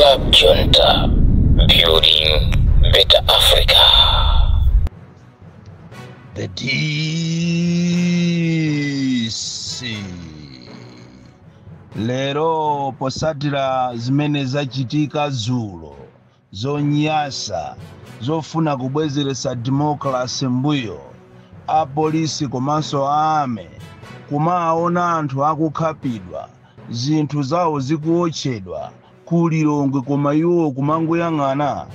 Club Junta, building better Africa. The DC lero posatira zimene zachitika zulo zonyasa zofuna kubwezeresa democracy mbuyo apolisi komanso ame kumaona anthu akukhapidwa zinthu zawo zikuotchedwa kulilongwe koma iwo kumangoyang'ana.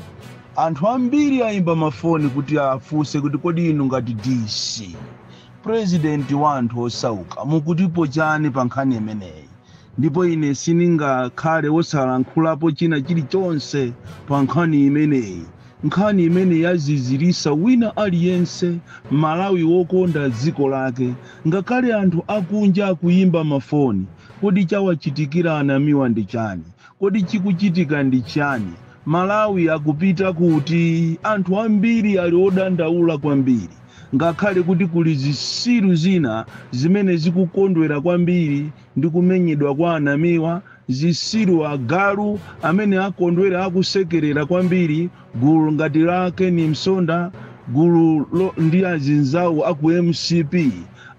Anthu ambiri ayimba mafoni kuti afunse kuti kodi inu ngati DC president wa anthu osauka mukutipo chani pa nkhani imeneyi, ndipo ine siningakhale wosalankhulapo china chilichonse pa nkhani imeneyi. Nkhani imene yazizirisa wina aliyense Malawi wokonda dziko lake, ngakhale anthu akunja akuyimba mafoni. Kodi chawachitikira anamiwa ndi chani? Kodi chikuchitika ndi chani? Malawi akupita kuti anthu ambiri ali odandaula kwambiri, ngakhale kuti kuli zisiru zina zimene zikukondwera kwambiri ndi kumenyedwa kwa anamiwa, zisiru agalu amene akondwera akusekerera kwambiri, gulu ngati lake ni Msonda, gulu ndi azinzawo aku MCP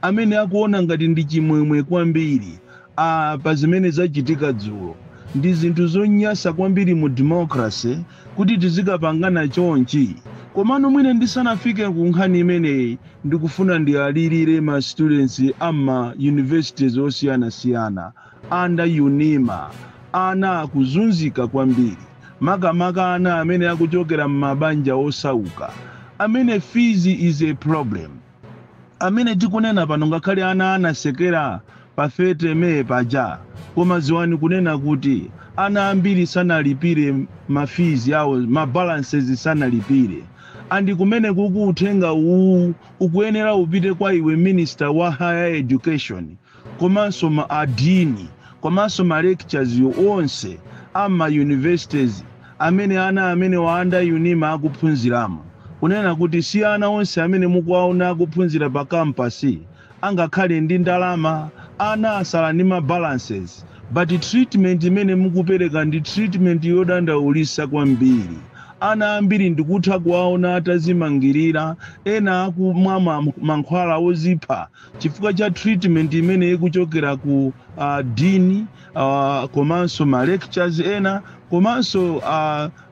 amene akuona ngati ndi chimwemwe kwambiri pa zimene zachitika dzulo. Ndi zinthu zonyasa kwambiri mu democracy kuti tizikapangana chonchi. Komano mwine ndisanafike ku nkhani imeneyi ndikufuna ndialirire ma students ama universities osiyana-siyana under UNIMA. Ana akuzunzika kwambiri, makamaka ana amene akuchokera m'mabanja osauka, amene fees is a problem. Amene tikunena pano ngakhale ana anasekera pa 30 May paja, koma ziwani kunena kuti ana ambiri sanalipire mafizi yawo, mabalances sanalipire. Andi kumene kukutenga ukuyenera upite kwa iwe minister wa higher education, komanso ma adini, komanso ma lectures onse ama universities amene ana amene waanda UNIMA akuphunziramo. Kunena kuti si ana onse amene mukuwaona akuphunzira pa campus angakhale ndi ndalama, ana asala ndi ma balances, but treatment imene mukupereka ndi treatment yodandaulisa kwambiri. Ana ambiri ndikutha kuwaona atazimangirira, ena akumwa mankhwala ozipha chifukwa cha treatment imene ikuchokera ku dini, komanso ma lectures ena, komanso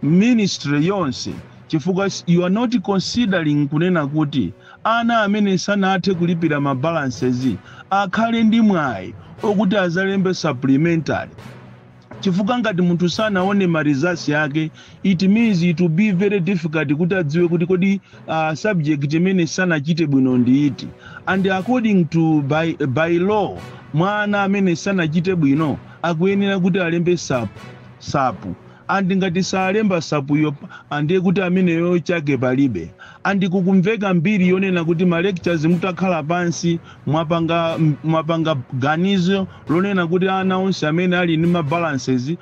ministry yonse, chifukwa you are not considering kunena kuti ana amene sanathe kulipira ma balances akhale ndi mwayi okuti azalembe supplementary. Chifukwa ngati munthu sanaone ma results yake, it means it will be very difficult kuti adziwe kuti kodi subject imene sanachite bwino ndi iti. And according to by law, mwana amene sanachite bwino akuyenera kuti alembe sapu. Andi ngati salemba sapu yo ndiye kuti ameneyo chake palibe. Andi kukumveka mbiri yonena kuti ma lectures mutakhala pansi mwapanga ganizo lonena kuti ana onse amene ali ndi ma balances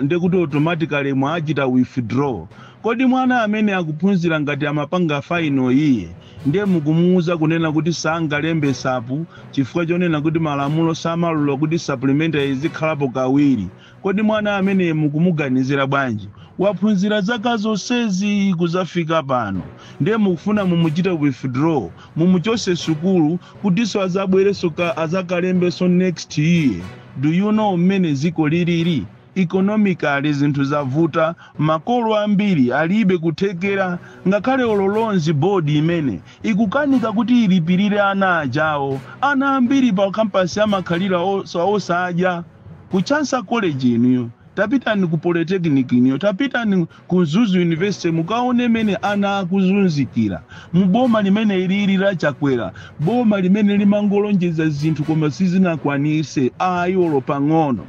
ndiye kuti automatically mwachita withdraw. Kodi mwana amene akuphunzira ngati amapanga final iye ndiye mukumuuza kunena kuti sangalembe sapu chifukwa chonena kuti malamulo samalula kuti supplementary izikhalapo kawiri. Kodi mwana amene mukumuganizira bwanji? Waphunzira zaka zonsezi kuzafika pano ndiye mukufuna mumuchita withdraw, mumuchose sukulu kutiso azabwereso azakalembeso next year. Do you know mmene ziko liliri? Economically zinthu zavuta, makolo ambiri alibe kuthekera, ngakhale ololonzi board imene ikukanika kuti ilipirire ana ajawo. Ana ambiri pa campus amakhalira osadya. Ku Chansa College iniyo, tapitani ku Polytechnic iniyo, tapitani ku Zuzu University mukaone mene ana akuzunzikira. Muboma limene ilira chakwera, boma limene limangolonjeza zinthu koma sizinakwanise ayolo pang'ono.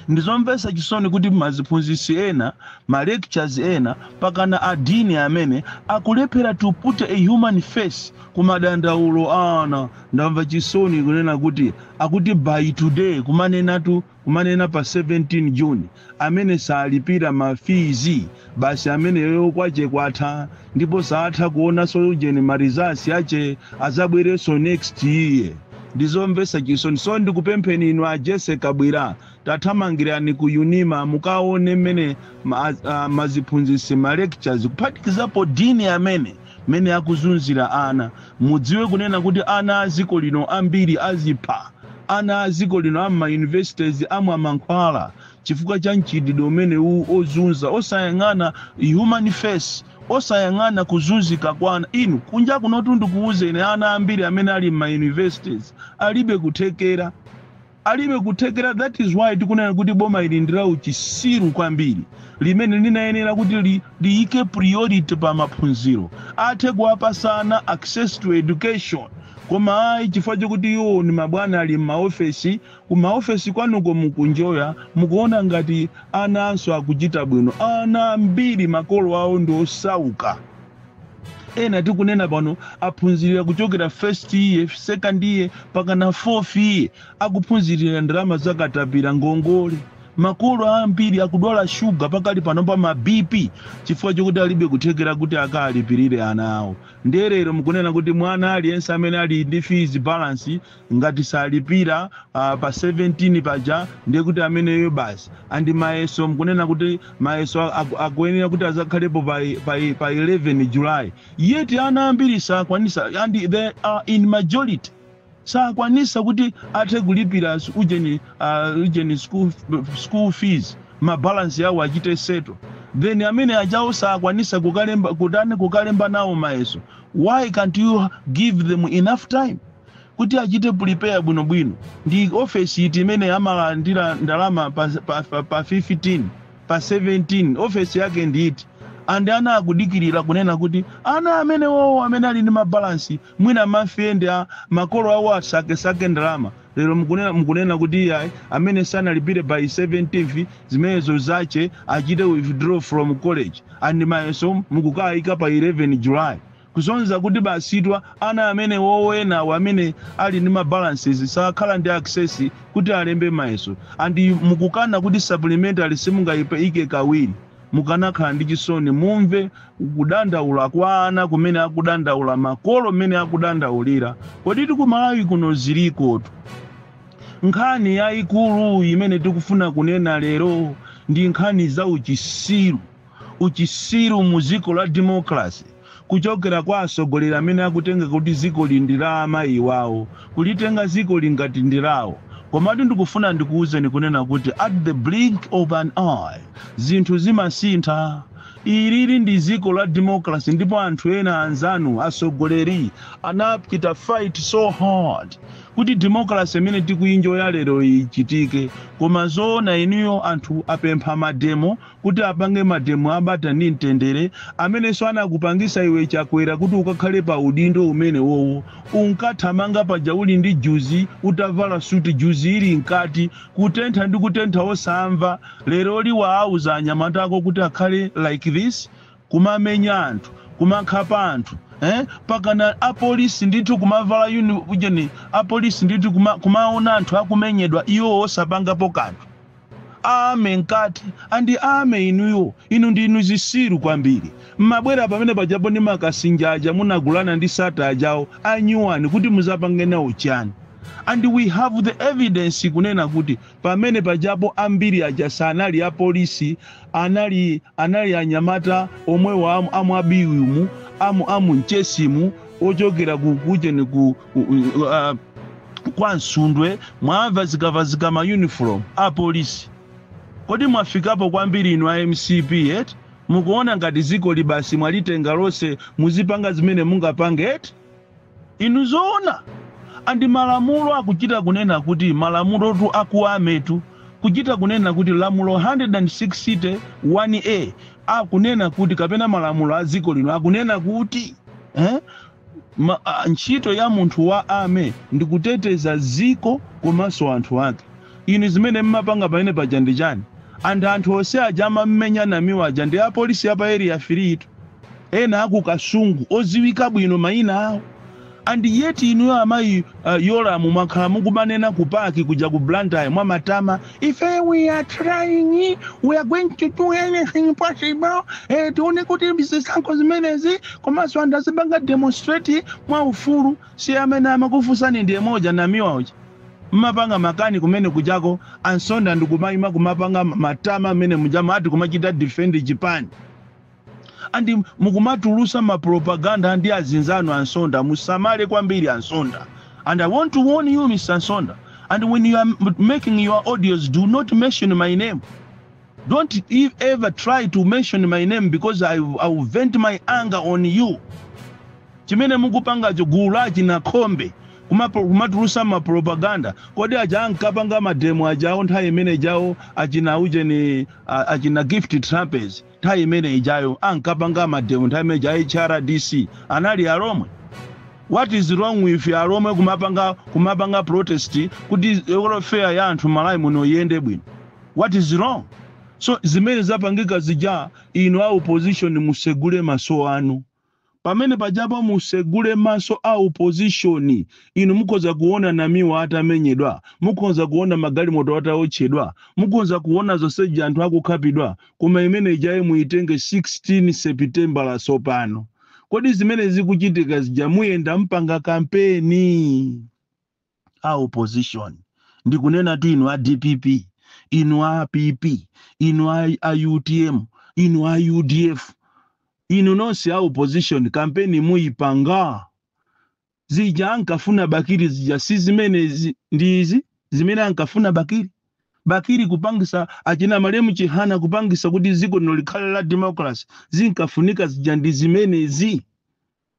Ndizomvesa chisoni kuti maziphunzisi ena, ma lectures ena, pakana adini amene akulephera to put a human face kumadandaulo ana. Ndamva chisoni kunena kuti akuti by today kumanena pa 17 June amene salipira mafizi basi amene yoyo kwache kwatha, ndipo saatha kuona sojeni ma results yache azabwereso next year. ndizomvesa chisoni. So ndikupempheni inu ajese kabwira tathamangirani ku Unima mukaone mmene maziphunzitsi ma lectures kuphatikizapo dini amene akuzunzira ana. Mudziwe kunena kuti ana aziko lino ambiri azipha, ana aziko lino ama universities amwa mankhwala chifukwa cha mchitidwe umene ozunza osayang'ana human face, osayang'ana kuzunzika kwana. Inu kunja kunotu ndikuwuzeni ana ambiri amene ali ma universities alibe kuthekera. That is why tikunena kuti boma ili ndira uchisiru kwambiri limene linayenera kuti liike priority pa maphunziro athe kuwapasana access to education. Koma ayi chifukwa chokuti iwo ni mabwana ali m'maofesi, kumaofesi kwanuko mukunjoya mukuona ngati ana anso akuchita bwino. Ana ambiri makolo awo ndi osauka. Ena tikunena pano aphunzirira kuchokera first year, second year paka na fourth year akuphunzirira ndalama zakatapira ngongole. Makolo ambiri akudwala shuga pakali pano pa ma BP chifukwa chokuti alibe kuthekera kuti akalipirire ana awo. Nderero mukunena kuti mwana aliyense amene ali ndi fees balance ngati salipira pa 17 paja ndiye kuti ameneyo basi. Andi mayeso mukunena kuti mayeso akuyenera kuti azakhalepo pa 11 July. Yeti ana ambiri sakwanisa, and they are in majority. Sakwanisa kuti athe kulipira ujeni school fees, ma balance yawo achite seto. Then amene ajawo sakwanisa kukalemba nawo mayeso. Why can't you give them enough time kuti achite prepare bwino? Ndi office iti imene amalandira ndalama pa 15 pa 17 office yake nditi. And ana akudikirira kunena kuti ana amene amene ali ndi mabalansi mwina mafende makolo awo asake ndalama. Lero mukunena kuti amene sanalipire by 17th zimenezo zache achite withdraw from college, and mayeso mukukayika pa 11 July. Kuzonza kuti basitwa ana amene wowena amene ali ndi mabalances sakhala ndi access kuti alembe mayeso. And mukukana kuti supplementary simungayipe kawiri. Mukanakhala ndi chisoni mumve kudandaula kwa ana kumene akudandaula, makolo mmene akudandaulira. Kodi tikumalawi kuno zilikotu. Nkhani yayikulu imene tikufuna kunena lero ndi nkhani za uchisiru mu ziko la democracy. Kuchokera kwa asogolera amene akutenga kuti ziko lindira amayi wawo, kulitenga ziko lingati ndirawo. Komatu ndikufuna ndikuwuzeni kunena kuti at the blink of an eye zinthu zimasintha. Ilili ndi ziko la democracy, ndipo anthu ena anzanu asogoleri anapita fight so hard kuti democracy imene tikuyinjoya lero ichitike. Koma zoona inuyo anthu apempha mademo kuti apange mademo abata ndi mtendere amene so anakupangisa iwe chakwera kuti ukakhale pa udindo umene wowo. Unkathamanga paja uli ndi juzi, utavala suti juzi ili nkati kutentha ndi kutentha osamva. Lero liwa auza anyamata ako kuti akhale like this, kumamenya anthu, kumakhapa anthu. Pakana apolisi ndithu kumavala apolisi ndithu kumaona anthu akumenyedwa iwo osapangapo kanthu. Ame nkati andi ame inu ndi zisiru kwambiri. Mmabwera pamene pajapo ndi makasinjaja munagulana ndi sata ajawo anyuwani kuti muzapange nawo chani. And we have the evidence kunena kuti pamene pajapo ambiri aja sanali apolisi, anali anyamata omwe wa amwabiwimu amu nchesimu ochokera kwa Nsundwe mwamva zikavazika ma uniform a polisi. Kodi mwafikapo kwambiri inu MCP yet mukuona ngati ziko libasi mwalitenga lose muzipanga zimene mungapange yet inu zoona. Andi malamulo akuchita kunena kuti malamulo tu akuametu kuchita kunena kuti lamulo 161A akunena kuti kapena malamulo aziko lino akunena kuti ntchito ya munthu wa ame ndi kuteteza ziko komanso anthu ake. Inu zimene mmapanga pamene paja ndi chani? Anthu onse ajama mmenya namiwa aja ndi apolisi apa area 3 ena aku Kasungu oziwika bwino mayina awo. and yet inu amayi yola mumakhala mukumanena kupaki kuja ku Blantyre mwa matama if we are trying, we are going to do anything possible tione kuti bizisankho zimenezi komanso anthu azipanga demonstrate mwa ufulu si amene amakufusani ndiye moja na miwaoja mmapanga makani kumene kujako ansonda ndikumayima kumapanga matama amene mujama ati kumachita defend Japan andi mukumatulusa mapropaganda andi azinzano ansonda musamale kwambiri ansonda. And I want to warn you, Mr. Ansonda, and when you are making your audios, do not mention my name. Don't ever try to mention my name because I will vent my anger on you. Chimene mukupanga jogulaji na kombe kumatulusa mapropaganda kodi aja ankapanga mademo ajao nthawi imene jao achina uje ni achina Gift Trumpets nthawi imene ijayo ankapanga mademo nthawi imene jao HRDC anali aromwe. What is wrong with aromwe kumapanga protest kuti welfare ya anthu malayi muno yende bwino? What is wrong? So zimene zapangika zija ino a opposition musegule maso anu. Pamene pajapa musegule maso a opposition ino mukoza kuona namiwa atamenyedwa, mukoza kuona magali moto ataotchedwa, mukoza kuona zonse anthu akukhapidwa koma imene ijaye muitenge 16 September la sopano. Kodi zimene zikuchitika zija muyenda mpanga kampeni a opposition. Ndikunena tu inu a DPP, inu a PP, inu a UTM, inu a UDF, inu nonse a opposition kampeni muipanga. Zija ankafuna Bakiri zija si zimene ndizi zimene ankafuna Bakiri kupangisa achina Malemu Chihana kupangisa kuti ziko nolikhala la democracy zinkafunika zija ndi zimene zi.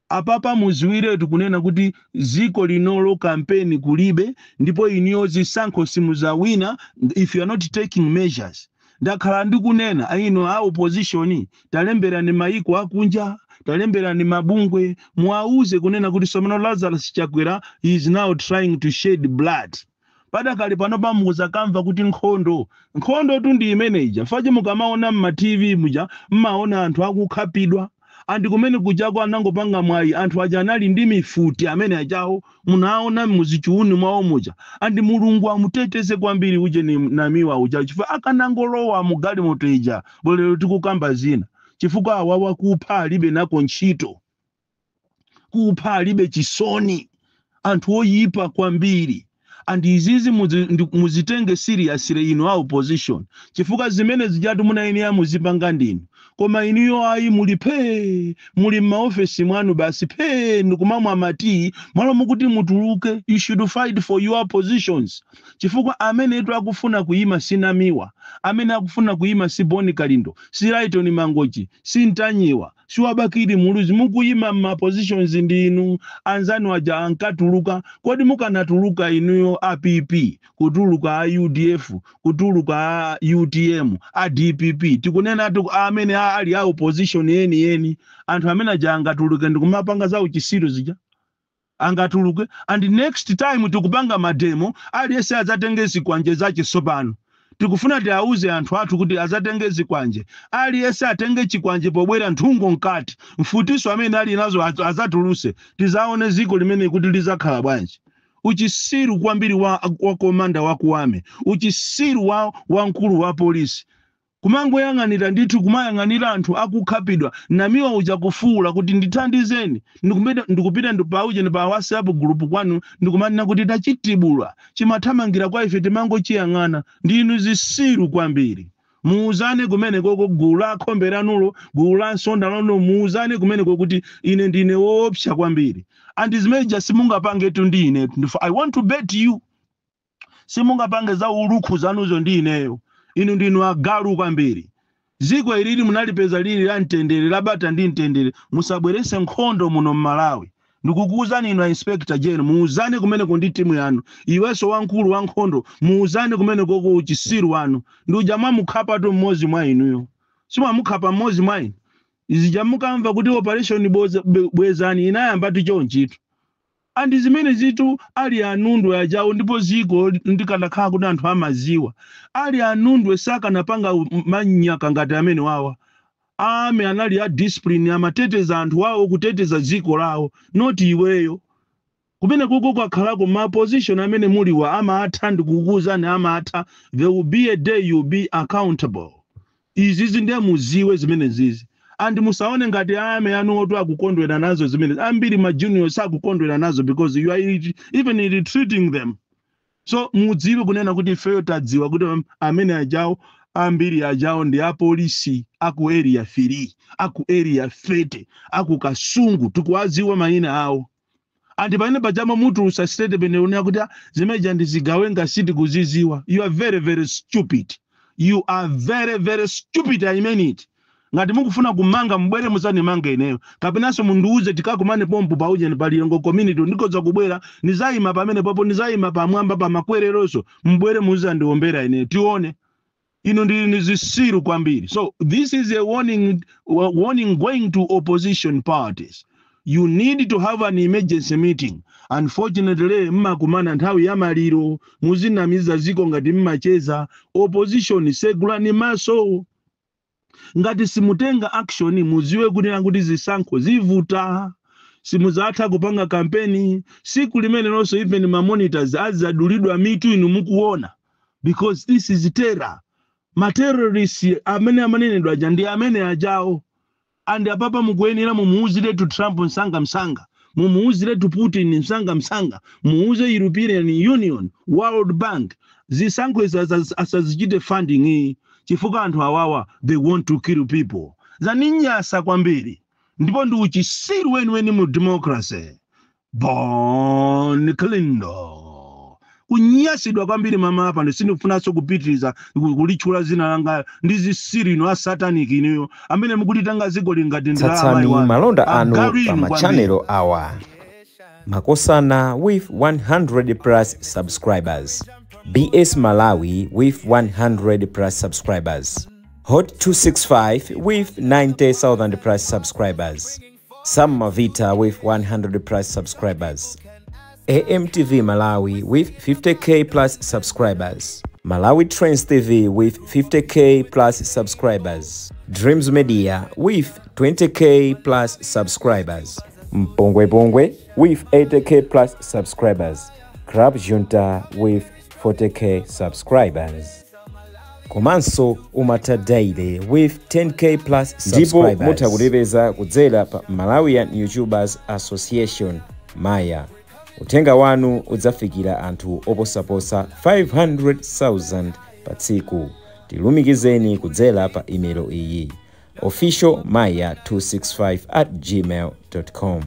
Apapa muziwire tukunena kuti ziko linolo kampeni kulibe ndipo iniyo zisankho simuzawina if you are not taking measures. Ndakhala ndikunena ino a opposition talembera ni maiko akunja, talembera ni mabungwe muauze kunena kuti Somano Lazarus Chakwera is now trying to shed blood. Padakali panopa muzakamva kuti nkhondo tu ndi imeneja faje mukamaona mma TV muja mmaona anthu akukhapidwa andi kumene kujako anangopanga mwayi anthu aja anali ndi mifuti amene ajawo munaona muzichuuni mwawo muja andi Mulungu amuteteze kwambiri uje ni namiwa uja chifukwa akanangolowa mugali moto ija bolero tikukamba zina chifukwa awawa kupha alibe nako ntchito kupha alibe chisoni anthu oyipa kwambiri. And izizi muzitenge seriously ino a opposition chifukwa zimene zijatu munaini ya muzipanga ndinu koma iniyo ayi muli maofesi mwanu basi ndikumamwa mati malo mukuti mutuluke. You should fight for your positions chifukwa amene etu akufuna kuyima sinamiwa, amene akufuna kuyima si Boni Kalindo, si Rayton Mangochi, si Ntanyiwa, si Wabakiri Muluzi. Mukuyima ma positions ndinu anzanu aja ankatuluka. Kodi mukanatuluka inuyo APP, kutuluka UDF, kutuluka UTM, DPP tikunena tu amene ali a opposition yeni anthu amene aja angatuluke ndikumapanga za uchisiru zija angatuluke. And next time tikupanga mademo aliyese azatenge zikwanje zache sopano tikufuna tiauze anthu athu kuti azatenge zikwanje aliyese atenge chikwanje pobwera nthungo nkati mfutiso amene ali nazo azatuluse tizaone ziko limene kuti lizakhala bwanji. Uchisiru kwambiri wa komanda wa kuwame, uchisiru wa nkulu wa polisi kumango yang'anira ndithu kumayang'anira anthu akukhapidwa namiwa uja kufuula kuti ndithandizeni ndikupita ndipauje ni pa WhatsApp group kwanu ndikumanena kuti tachitibula chimathamangira kwa ife timango chiyang'ana. Ndinu zisiru kwambiri. Muuzane kumene koko gulu la khombe lanulo, gulu la nsonda lano muuzane kumene kuti ine ndine woopsa kwambiri. And zimene simungapange tu ndine. I want to bet you simungapange za uluku zanuzo ndineyo. Inu ndinu agalu kwambiri. Ziko ilili munalipeza lili la ntendere labata ndi ntendere musabwerese nkhondo muno Malawi. Ndikukuuzani inu Inspector General muuzane kumene ndi timu yanu. Iweso wankulu wa nkhondo muuzane kumene koko uchisiru wanu. Ndi jamaa mukhapa tu mmozi mwa inuyo. Simwa mukhapa mmozi mwa inu. Izi jamukamva kuti operation bwezani inayamba tu chonchitu. Andi zimene zitu ali anundu ya jawo ndipo ziko ndikanakhala kuti anthu amaziwa. Ali anundu esaka napanga manyaka ngati amene wawa. Ame anali ya discipline amateteza anthu wawo kuteteza ziko lawo. Not iweyo. kumene kuko kwakhalako ma position amene muliwa amatha ndikukuuzani amatha, there will be a day you'll be accountable. Izizi ndiye muziwe zimene zizi. And musaone ngati ame anu otu akukondwera nazo zimene. Ambiri ma juniors akukondwera nazo because you are even retreating them. So muziwe kunena kuti feyo tadziwa kuti amene ajawo ambiri ajawo ndi apolisi aku area 3, aku area 30, aku Kasungu tikuwaziwa mayina awo. And pamene pajama mutu usasitete pene unia kuti zimeja ndizigawe ngasiti kuziziwa. You are very very stupid. You are very very stupid, I mean it. Ngati mukufuna kumanga mbwere muzani manga ineyo. Kapinaso munduuze tikakumane pompo pauje nipaliyengo community ndikoza kubwera nizayima pamene popo nizayima pamwamba pa makwereroso mbwere muzani ombera ineyo tione. Ino nizisiru kwambiri. So this is a warning going to opposition parties. You need to have an emergency meeting. Unfortunately, mmakumana nthawi ya maliro, muzinamiza ziko ngati mmacheza, opposition segula ni maso. Ngati simutenga action, muziwe kuti zisankho zivuta. Simuzatha kupanga kampeni, siku limene lonso even ma monitors azadulidwa mitu inu mukuona. Because this is terror. Ma terrorists amene amanenedwa aja ndi amene ajao. And apapa mukwenera mumuuzire to Trump msanga, mumuuzire to Putin msanga, muuze European Union, World Bank, zisankho asazichite funding chifuka anthu awawa, they want to kill people. Zaninyasa kwambiri, ndipo ndi uchisiru weni mu democracy. Bon Klindo. Kunyasidwa kwambiri mama hapa ndisinifunaso kupitiriza kulichula zina langa ndizi siri no satanic iniyo amene mukutitanga ziko lingati tsatsani malonda anu pa machannel awa Makosana with 100 plus subscribers, BS Malawi with 100 plus subscribers, Hot 265 with 90,000 plus subscribers, Sam Mavita with 100 plus subscribers, AMTV Malawi with 50k plus subscribers, Malawi Trends TV with 50k plus subscribers, Dreams Media with 20k plus subscribers, Mpongwe Bongwe with 80k plus subscribers, Crab Junta with 40k subscribers, Komanso Umata Daily with 10k plus subscribers. Ndipo mutakulipeza kudzera pa Malawian YouTubers Association Maya. Utenga wanu udzafikira anthu oposaposa 500,000 pa tsiku. Tilumikizeni kudzera pa email iyi officialmaya265@gmail.com.